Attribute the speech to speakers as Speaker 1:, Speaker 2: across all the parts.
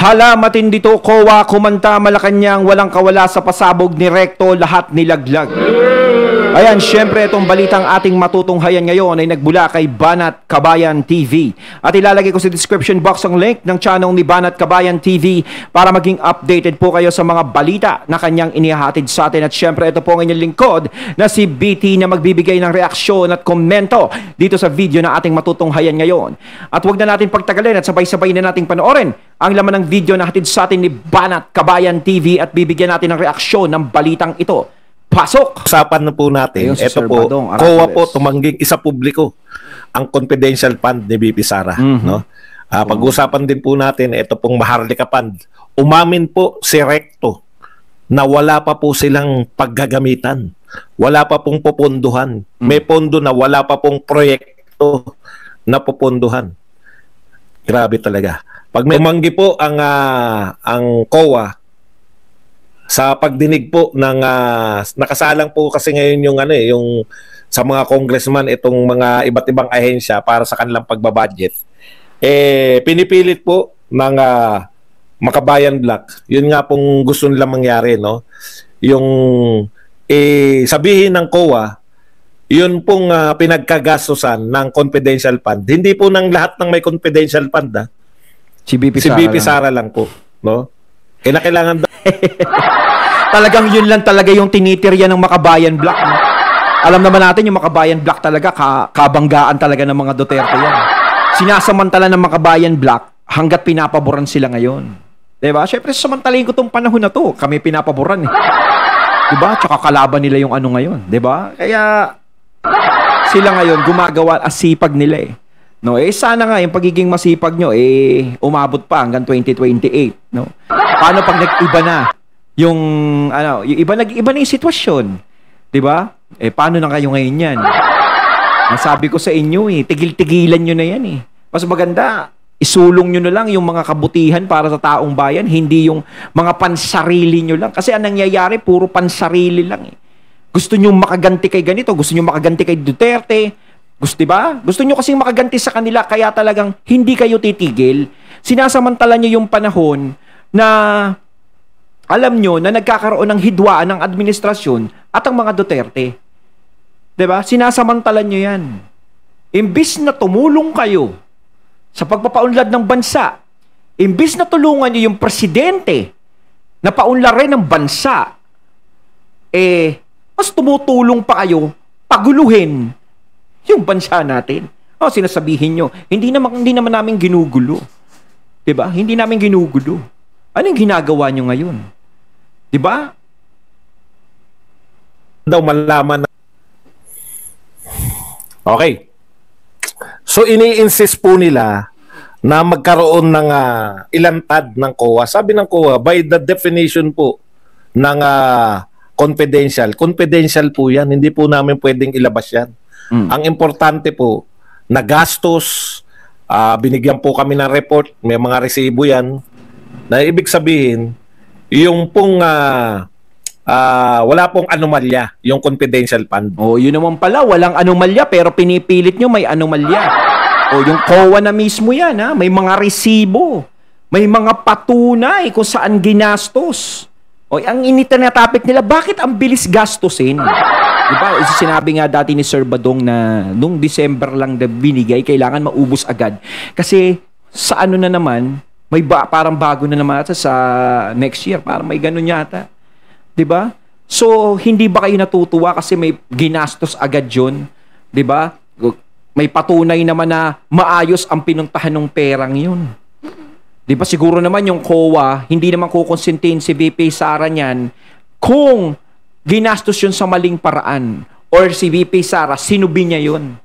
Speaker 1: Hala, matindi to, COA, kumanta, Malacanang, walang kawala sa pasabog ni Recto, lahat nilaglag. Ayan, syempre itong balitang ating matutunghayan ngayon ay nagbula kay Banat Kabayan TV. At ilalagay ko sa description box ang link ng channel ni Banat Kabayan TV para maging updated po kayo sa mga balita na kanyang inihahatid sa atin. At syempre ito po ang inyong lingkod na si BT na magbibigay ng reaksyon at komento dito sa video na ating matutunghayan ngayon. At huwag na natin pagtagalin at sabay-sabay na nating panoorin ang laman ng video na hatid sa atin ni Banat Kabayan TV at bibigyan natin ng reaksyon ng balitang ito. Pasok!
Speaker 2: Usapan na po natin. Ito po, COA po tumangging isa publiko ang confidential fund ni BP Sara. No? Pag-usapan din po natin, ito pong Maharlika Fund. Umamin po si Recto na wala pa po silang paggagamitan. Wala pa pong pupunduhan. May pondo na wala pa pong proyekto na pupunduhan. Grabe talaga. Pag may tumanggi po ang COA, sa pagdinig po ng nakasalang po kasi ngayon yung sa mga congressman itong mga iba't ibang ahensya para sa kanilang pagbabudget, pinipilit po ng Makabayan Black, yun nga pong gusto nila mangyari, no, yung sabihin ng COA yun pong pinagkagastusan ng confidential fund, hindi po ng lahat ng may confidential fund,
Speaker 1: si BP
Speaker 2: Sara lang po, no. Kailangan
Speaker 1: talagang yun lang talaga yung tinitirya ng Makabayan Black. No? Alam naman natin yung Makabayan Black talaga, kabanggaan talaga ng mga Duterte yan. Sinasamantala ng Makabayan Black hanggat pinapaboran sila ngayon. Diba? Siyempre, samantalin ko tong panahon na to. Kami pinapaboran eh. Diba? Tsaka kalaban nila yung ano ngayon. Diba? Kaya sila ngayon gumagawa asipag nila eh. No, sana nga yung pagiging masipag nyo umabot pa hanggang 2028, no. Paano pag nag-iba na yung yung iba na yung sitwasyon, 'di ba? Paano na kayo ngayon yan? Nasabi ko sa inyo tigil-tigilan nyo na yan Mas maganda isulong nyo na lang yung mga kabutihan para sa taong bayan, hindi yung mga pansarili nyo lang. Kasi ang nangyayari puro pansarili lang Gusto nyo makaganti kay ganito, gusto nyo makaganti kay Duterte. Gusto ba? Gusto nyo kasing makaganti sa kanila kaya talagang hindi kayo titigil. Sinasamantala nyo yung panahon na alam nyo na nagkakaroon ng hidwaan ng administrasyon at ang mga Duterte. Diba? Sinasamantala nyo yan. Imbis na tumulong kayo sa pagpapaunlad ng bansa, imbis na tulungan nyo yung presidente na paunlad rin ng bansa, mas tumutulong pa kayo paguluhin yung bansa natin. Sinasabihin nyo, hindi naman namin ginugulo. Diba? Hindi namin ginugulo. Anong ginagawa nyo ngayon? Diba?
Speaker 2: Daw malaman na. Okay. So, ini-insist po nila na magkaroon ng ilantad ng COA. Sabi ng COA, by the definition po ng confidential po yan. Hindi po namin pwedeng ilabas yan. Ang importante po, na gastos, binigyan po kami ng report, may mga resibo yan, na ibig sabihin, yung pong wala pong anomalya, yung confidential fund.
Speaker 1: Yun naman pala, walang anomalya, pero pinipilit nyo may anomalya. Yung COA na mismo yan, may mga resibo, may mga patunay kung saan ginastos. Ang initan na topic nila, bakit ang bilis gastusin? Diba? Sinabi nga dati ni Sir Badong na nung December lang na binigay, kailangan maubos agad. Kasi sa ano na naman, parang bago na naman ata sa next year. Parang may ganun yata. Diba? So, hindi ba kayo natutuwa kasi may ginastos agad yun? Diba? May patunay naman na maayos ang pinuntahan ng perang yun. Diba? Siguro naman yung COA, hindi naman kukonsintin si VP Sara niyan kung ginastos yun sa maling paraan or si VP Sara, sinubi niya yun.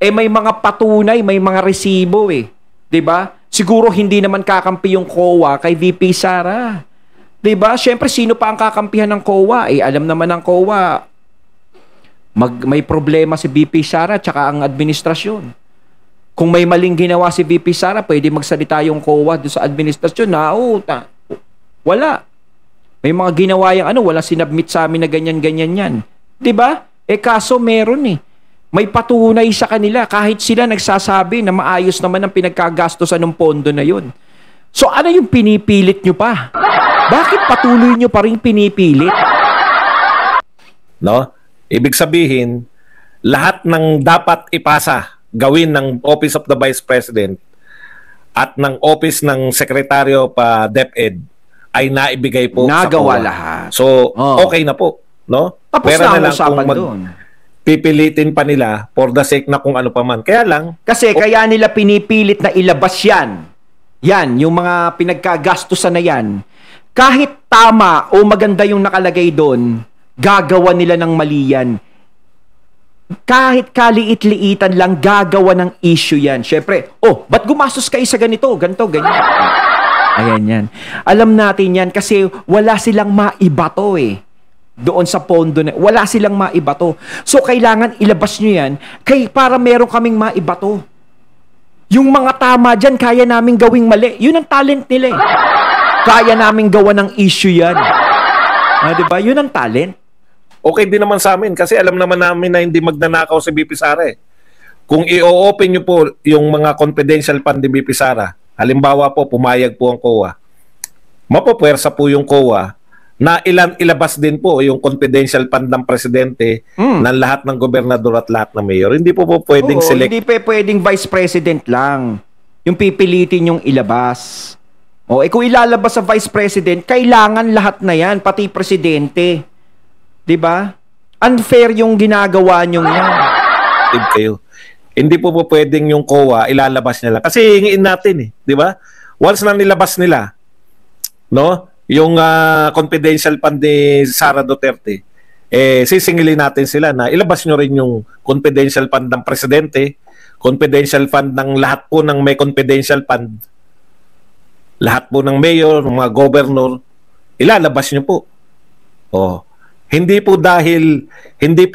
Speaker 1: May mga patunay, may mga resibo Diba? Siguro hindi naman kakampi yung COA kay VP Sara. Diba? Siyempre, sino pa ang kakampihan ng COA? Alam naman ng COA, may problema si VP Sara tsaka ang administrasyon. Kung may maling ginawa si VP Sara, pwede magsalita yung COA doon sa administrasyon na, wala. May mga ginawa yung wala sinabmit sa amin na ganyan-ganyan yan. Diba? Kaso meron May patunay sa kanila kahit sila nagsasabi na maayos naman ang pinagkagastosan ng pondo na yun. So ano yung pinipilit nyo pa? Bakit patuloy nyo pa rin pinipilit?
Speaker 2: No? Ibig sabihin, lahat ng dapat ipasa, gawin ng Office of the Vice President at ng Office ng Secretary of DepEd ay naibigay po
Speaker 1: nagawa
Speaker 2: sa COA.
Speaker 1: lahat.
Speaker 2: So, okay na po. No?
Speaker 1: Tapos
Speaker 2: Pera
Speaker 1: na ang usapan doon.
Speaker 2: Pipilitin pa nila for the sake na kung ano pa man. Kaya lang...
Speaker 1: Kasi kaya nila pinipilit na ilabas yan. Yan, yung mga pinagkagastusan na yan. Kahit tama o maganda yung nakalagay doon, gagawa nila ng mali yan. Kahit kaliit-liitan lang, gagawa ng issue yan. Siyempre, ba't gumastos kayo sa ganito? Ganito, ganyan. Ayan yan. Alam natin yan kasi wala silang maibato doon sa pondo na. Wala silang maibato. So, kailangan ilabas nyo yan para meron kaming maibato. Yung mga tama dyan, kaya naming gawing mali. Yun ang talent nila Kaya naming gawa ng issue yan. Diba? Yun ang talent.
Speaker 2: Okay din naman sa amin kasi alam naman namin na hindi magnanakaw si BP Sara. Kung i-open nyo po yung mga confidential fund ni BP Sara, halimbawa po, pumayag po ang COA, mapapwersa po yung COA na ilabas din po yung confidential fund ng presidente ng lahat ng gobernador at lahat ng mayor. Hindi po pwedeng select.
Speaker 1: Hindi pwedeng vice president lang yung pipilitin yung ilabas. Kung ilalabas sa vice president, kailangan lahat na yan, pati presidente. 'Di ba? Unfair yung ginagawa nyo yan.
Speaker 2: Kayo. Hindi po pwedeng yung COA ilalabas nila. Kasi hingin natin 'di ba? Once na nilabas nila, no? Yung confidential fund ni Sara Duterte, sisingilin natin sila na ilabas nyo rin yung confidential fund ng presidente, confidential fund ng lahat po ng may confidential fund, lahat po ng mayor, ng mga governor, ilalabas nyo po. Hindi po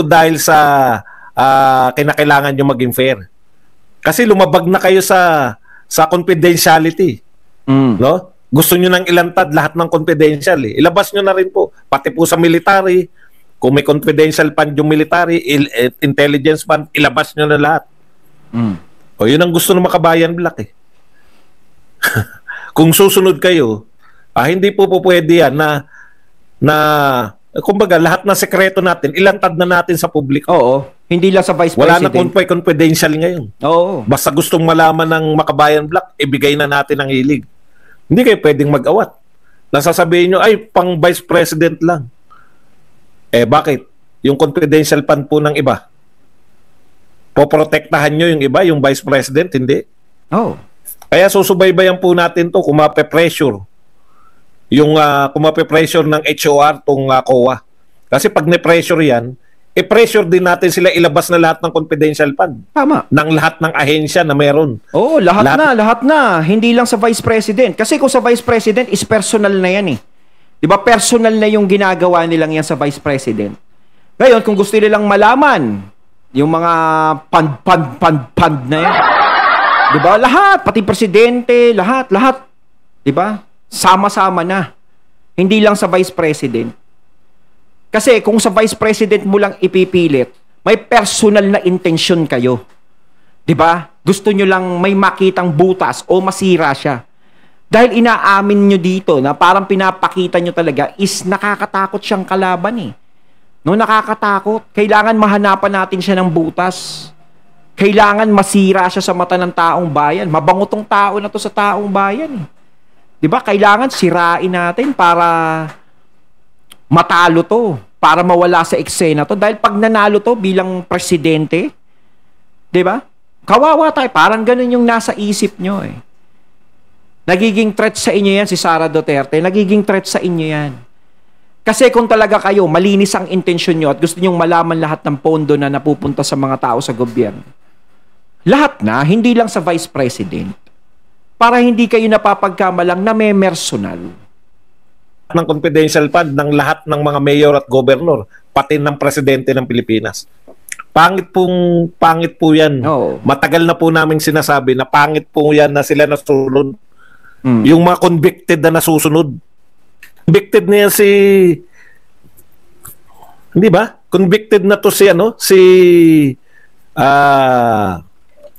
Speaker 2: dahil sa kinakailangan nyo maging fair. Kasi lumabag na kayo sa confidentiality. No? Gusto nyo nang ilantad lahat ng confidential. Ilabas nyo na rin po. Pati po sa military, kung may confidential fund yung military, intelligence fund, ilabas nyo na lahat. Yun ang gusto ng makabayan black Kung susunod kayo, hindi po pwede yan na kumbaga lahat ng sekreto natin, ilantad na natin sa publiko.
Speaker 1: Hindi lang sa vice
Speaker 2: president.
Speaker 1: president.
Speaker 2: Wala na confidential ngayon. Basta gustong malaman ng makabayan black, ibigay na natin ang hilig. Hindi kayo pwedeng mag-awat. Nasasabihin nyo, pang vice president lang. Bakit? Yung confidential fund po ng iba. Poprotektahan nyo yung iba, yung vice president, hindi. Kaya susubaybayan po natin to kung mape-pressure. Kung mape-pressure ng HOR tong COA. Kasi pag ne-pressure yan, pressure din natin sila ilabas na lahat ng confidential fund.
Speaker 1: Tama.
Speaker 2: Ng lahat ng ahensya na meron.
Speaker 1: Lahat na. Hindi lang sa vice president. Kasi kung sa vice president, is personal na yan Diba? Personal na yung ginagawa nilang yan sa vice president. Ngayon, kung gusto nilang malaman, yung mga pand na yan. Diba? Lahat. Pati presidente, lahat. Diba? Sama-sama na. Hindi lang sa vice president. Kasi kung sa vice president mo lang ipipilit, may personal na intensyon kayo. 'Di ba? Gusto nyo lang may makitang butas o masira siya. Dahil inaamin nyo dito na parang pinapakita nyo talaga is nakakatakot siyang kalaban No, nakakatakot. Kailangan mahanapan natin siya ng butas. Kailangan masira siya sa mata ng taong bayan. Mabango tong tao na to sa taong bayan 'Di ba? Kailangan sirain natin para matalo to, para mawala sa eksena to. Dahil pag nanalo to bilang presidente, 'di ba? Kawawa tayo. Parang ganun yung nasa isip nyo Nagiging threat sa inyo yan si Sara Duterte. Nagiging threat sa inyo yan. Kasi kung talaga kayo, malinis ang intensyon nyo at gusto nyong malaman lahat ng pondo na napupunta sa mga tao sa gobyerno. Lahat na, hindi lang sa vice president. Para hindi kayo napapagkamalang na may personal.
Speaker 2: Ng confidential fund ng lahat ng mga mayor at governor, pati ng presidente ng Pilipinas. Pangit po yan. Matagal na po namin sinasabi na pangit po yan na sila nasunod. Yung mga convicted na nasusunod. Convicted niya hindi ba? Convicted na to si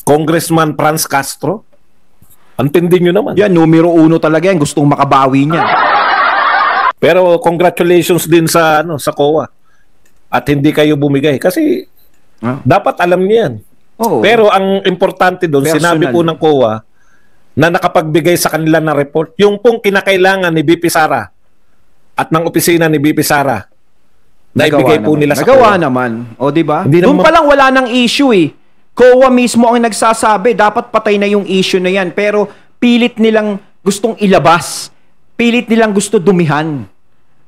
Speaker 2: Congressman Franz Castro. Antindi nyo naman.
Speaker 1: Yan, numero 1 talaga yan. Gustong makabawi niya.
Speaker 2: Pero congratulations din sa sa COA. At hindi kayo bumigay. Kasi dapat alam niyo yan.
Speaker 1: Oo.
Speaker 2: Pero ang importante doon, sinabi po ng COA na nakapagbigay sa kanila ng report, yung pong kinakailangan ni BP Sara at ng opisina ni BP Sara na ibigay po nila sa
Speaker 1: nagawa
Speaker 2: COA.
Speaker 1: naman. O, diba?
Speaker 2: Hindi
Speaker 1: Doon
Speaker 2: naman,
Speaker 1: pa lang wala ng issue eh. COA mismo ang nagsasabi, dapat patay na yung issue na yan. Pero pilit nilang gustong ilabas. Pilit nilang gusto dumihan.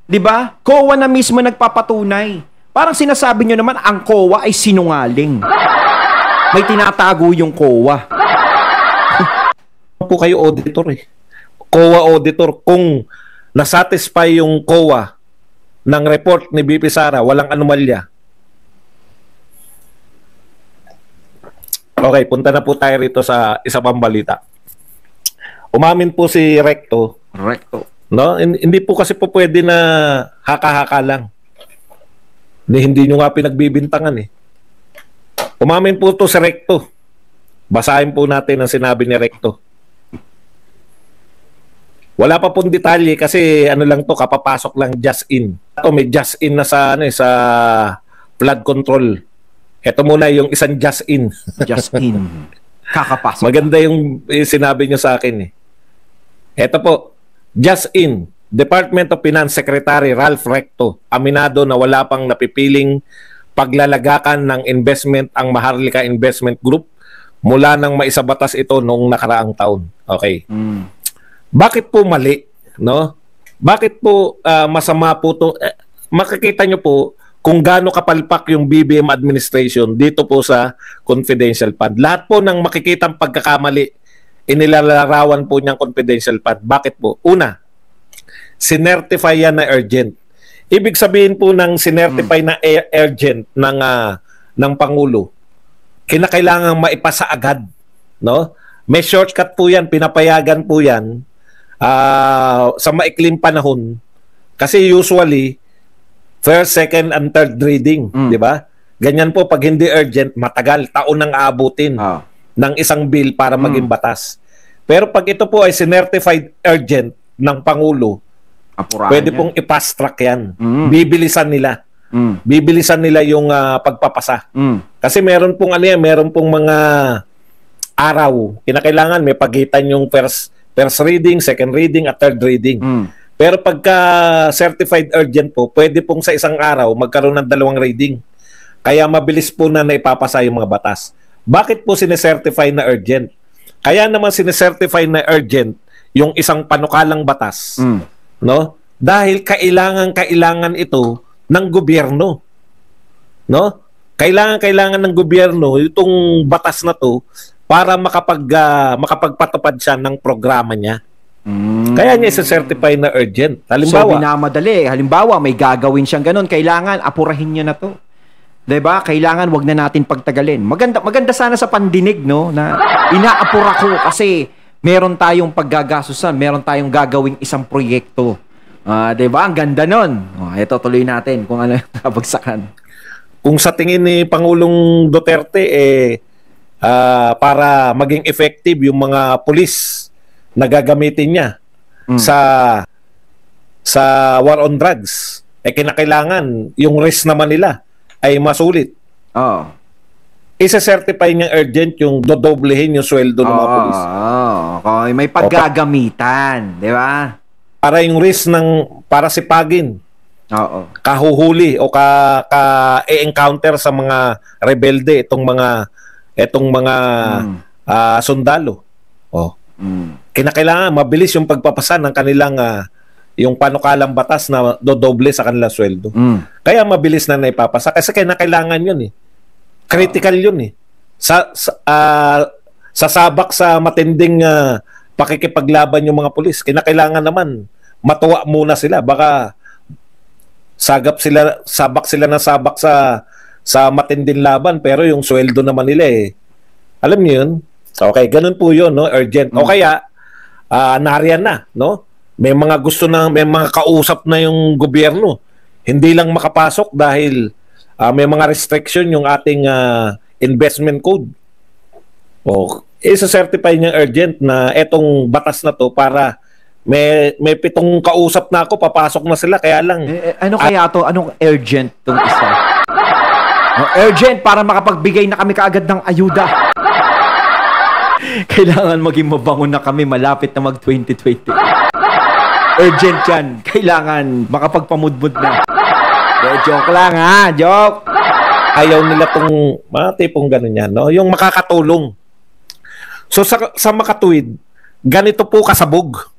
Speaker 1: Diba? COA na mismo nagpapatunay. Parang sinasabi nyo naman, ang COA ay sinungaling. May tinatago yung COA.
Speaker 2: po kayo auditor eh. COA auditor. Kung nasatisfy yung COA ng report ni BP Sara, walang anomalya. Okay, punta na po tayo rito sa isa pang balita. Umamin po si Recto. No? Hindi po kasi po pwede na haka-haka lang. Hindi nyo nga pinagbibintangan eh. Umamin po to si Recto. Basahin po natin ang sinabi ni Recto. Wala pa pong detalye kasi ano lang to, kapapasok lang just in. Ito may just in na sa sa flood control. Ito muna yung isang just in.
Speaker 1: Just in. Kakapasok.
Speaker 2: Maganda yung sinabi nyo sa akin eh. Ito po, just in. Department of Finance Secretary Ralph Recto aminado na wala pang napipiling paglalagakan ng investment ang Maharlika Investment Group mula nang maisabatas ito noong nakaraang taon. Okay. Bakit po mali, no? Bakit po masama po to? Makikita nyo po kung gaano kapalpak yung BBM administration dito po sa confidential fund. Lahat po ng makikitang pagkakamali inilalarawan po niyang confidential fund. Bakit po? Una, sinertify yan na urgent. Ibig sabihin po ng sinertify na urgent ng Pangulo, kinakailangan maipasa agad, no? May shortcut po yan, pinapayagan po yan sa maikling panahon. Kasi usually, first, second, and third reading, di ba? Ganyan po, pag hindi urgent, matagal, taon nang aabutin ng isang bill para maging batas. Pero pag ito po ay sinertified urgent ng Pangulo, pwede pong i-fast track yan. Bibilisan nila. Bibilisan nila yung pagpapasa. Kasi meron pong meron pong mga araw. Kinakailangan may pagitan yung first reading, second reading, at third reading. Pero pagka certified urgent po, pwede pong sa isang araw magkaroon ng 2 reading. Kaya mabilis po na naipapasa yung mga batas. Bakit po sinecertify na urgent? Kaya naman sinecertify na urgent yung isang panukalang batas. No? Dahil kailangan ito ng gobyerno. No? Kailangan ng gobyerno itong batas na to para makapagpatupad siya ng programa niya. Kaya niya isa-certify na urgent. Halimbawa,
Speaker 1: so, binamadali. Halimbawa, may gagawin siyang ganun. Kailangan, apurahin niya na to. 'Di ba? Kailangan wag na natin pagtagalin. Maganda sana sa pandinig, no, na inaapura ko kasi meron tayong paggagasusan, meron tayong gagawing isang proyekto. 'Di ba? Ang ganda nun. Ito tuloy natin kung ano yung kabagsakan.
Speaker 2: Kung sa tingin ni Pangulong Duterte para maging effective yung mga pulis na gagamitin niya sa war on drugs, kinakailangan yung risk naman nila ay masulit. Isa-certify niya urgent yung dodoblehin yung sweldo ng mga pulis.
Speaker 1: Okay. May paggagamitan, di ba?
Speaker 2: Para yung risk para sipagin, kahuhuli o ka-encounter sa mga rebelde itong mga sundalo. Kinakailangan mabilis yung pagpapasa ng kanilang yung panukalang batas na dodoble sa kanilang sweldo. Kaya mabilis na naipapasa kasi kinakailangan yun eh. Critical yun eh. Sasabak sa matinding pakikipaglaban yung mga pulis. Kinakailangan naman matuwa muna sila. Baka sabak sila sa matinding laban pero yung sweldo naman nila alam niyo yun? Okay, ganun po yun, no? Urgent. O kaya nariyan na, no? May mga may mga kausap na yung gobyerno. Hindi lang makapasok dahil may mga restriction yung ating investment code. isa-certify niya urgent na etong batas na to para may 7 kausap na ako, papasok na sila, kaya lang.
Speaker 1: Ano kaya to? Anong urgent tong isa? Urgent para makapagbigay na kami kaagad ng ayuda. Kailangan maging mabangon na kami, malapit na mag-2020. Urgent yan. Kailangan makapagpamudmud na. Joke lang ha, joke.
Speaker 2: Ayaw nila tong mga tipong ganun yan, no? Yung makakatulong. So sa makatuwid, ganito po kasabog.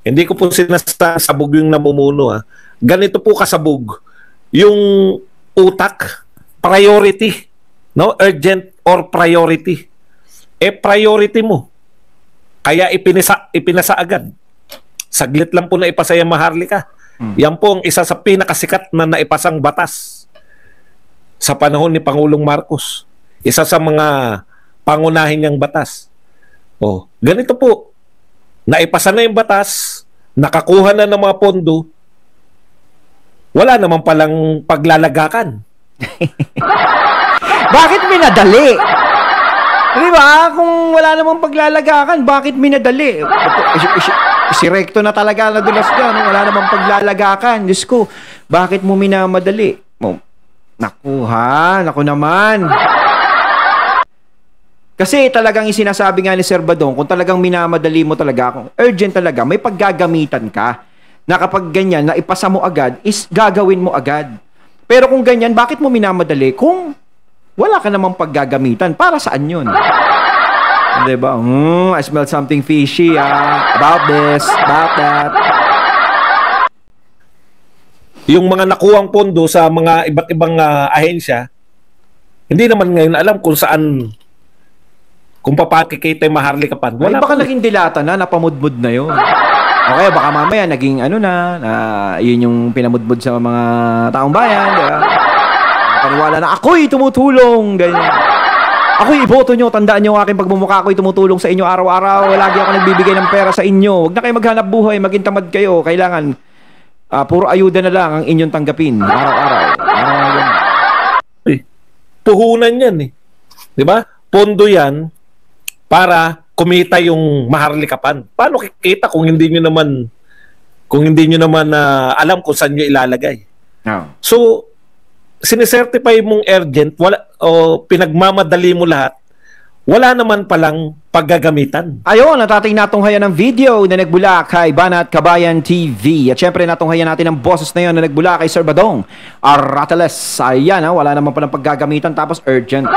Speaker 2: Hindi ko po sinasabog yung namumuno, ha. Ganito po kasabog yung utak, priority, no? Urgent or priority. Priority mo. Kaya ipinasa agad. Saglit lang po na ipasa yung Maharlika. Yan po ang isa sa pinakasikat na naipasang batas sa panahon ni Pangulong Marcos. Isa sa mga pangunahin niyang batas. Ganito po. Naipasa na yung batas, nakakuha na ng mga pondo, wala naman palang paglalagakan.
Speaker 1: Bakit minadali? Di ba? Kung wala namang paglalagakan, bakit minadali? Si Recto na talaga nadulas dyan. Wala namang paglalagakan. Diyos ko, bakit mo minamadali? Naku ha, naku naman. Kasi talagang sinasabi nga ni Sir Badong, kung talagang minamadali mo talaga, kung urgent talaga, may paggagamitan ka na kapag ganyan, na ipasa mo agad, is gagawin mo agad. Pero kung ganyan, bakit mo minamadali kung wala ka namang paggagamitan? Para saan yun? Diba? I smell something fishy about this, about that.
Speaker 2: Yung mga nakuhang pondo sa mga iba't ibang ahensya, hindi naman ngayon alam kung saan, kung papakikita yung Maharlika Fund.
Speaker 1: Wala, baka naging dilata na, napamudmud na yun. Okay, baka mamaya naging yun yung pinamudmud sa mga taong bayan. Diba? Paniwala na ako'y tumutulong, ganyan. Ako'y iboto nyo, tandaan nyo ang aking pagmumukha, ako'y tumutulong sa inyo araw-araw, lagi ako nagbibigay ng pera sa inyo. Huwag na kayo maghanap buhay, maging tamad kayo. Kailangan, puro ayuda na lang ang inyong tanggapin, araw-araw.
Speaker 2: Puhunan yan eh. Diba? Pondo yan para kumita yung Maharlika Fund. Paano kikita kung hindi nyo naman alam kung saan nyo ilalagay?
Speaker 1: No.
Speaker 2: So, sinisertify mong urgent, pinagmamadali mo lahat, wala naman palang paggagamitan.
Speaker 1: Ayun, natating natunghayan ng video na nagbula kay Banat Kabayan TV. At syempre natunghayan natin ang boses na yun na nagbula kay Sir Badong Arateles. Ayan, wala naman palang paggagamitan tapos urgent.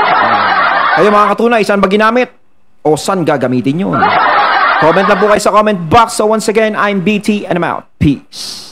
Speaker 1: Kayo mga katunay, saan ba ginamit? O saan gagamitin yun? Comment lang po kayo sa comment box. So once again, I'm BT and I'm out. Peace.